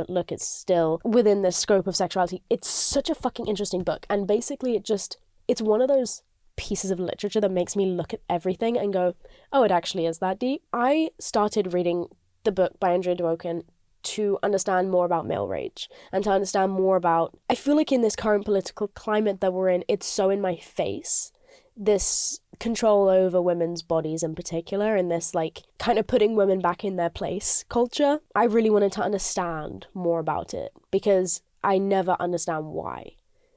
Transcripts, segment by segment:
but look, it's still within the scope of sexuality. It's such a fucking interesting book. And basically it's one of those pieces of literature that makes me look at everything and go, oh, it actually is that deep. I started reading the book by Andrea Dworkin to understand more about male rage and to understand more about, I feel like in this current political climate that we're in, it's so in my face, this control over women's bodies in particular, and this like kind of putting women back in their place culture. I really wanted to understand more about it because I never understand why.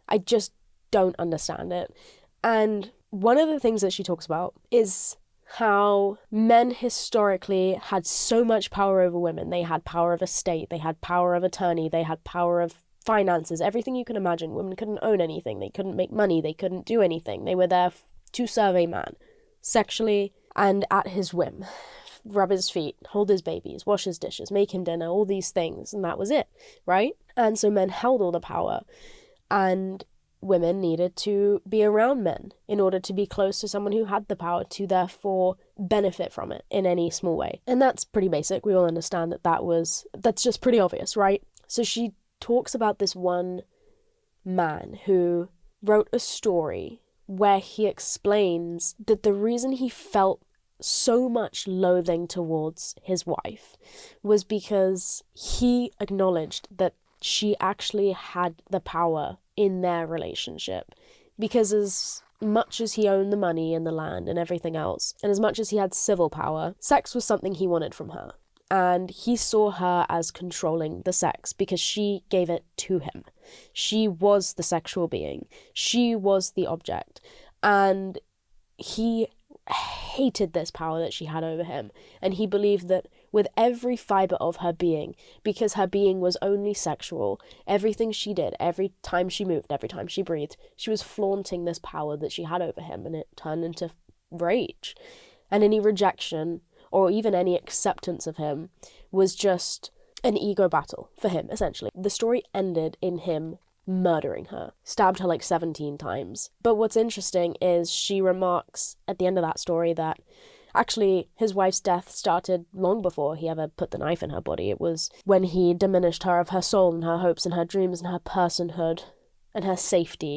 I just don't understand it. And one of the things that she talks about is how men historically had so much power over women. They had power of estate, they had power of attorney, they had power of finances, everything you can imagine. Women couldn't own anything, they couldn't make money, they couldn't do anything. They were there to serve a man, sexually and at his whim. Rub his feet, hold his babies, wash his dishes, make him dinner, all these things, and that was it, right? And so men held all the power, and women needed to be around men in order to be close to someone who had the power to therefore benefit from it in any small way. And that's pretty basic. We all understand that's just pretty obvious, right? So she talks about this one man who wrote a story where he explains that the reason he felt so much loathing towards his wife was because he acknowledged that she actually had the power in their relationship, because as much as he owned the money and the land and everything else, and as much as he had civil power, sex was something he wanted from her, and he saw her as controlling the sex because she gave it to him. She was the sexual being, she was the object, and he hated this power that she had over him, and he believed that with every fiber of her being, because her being was only sexual, everything she did, every time she moved, every time she breathed, she was flaunting this power that she had over him, and it turned into rage. And any rejection or even any acceptance of him was just an ego battle for him, essentially. The story ended in him murdering her, stabbed her like 17 times. But what's interesting is she remarks at the end of that story that actually his wife's death started long before he ever put the knife in her body. It was when he diminished her of her soul and her hopes and her dreams and her personhood and her safety.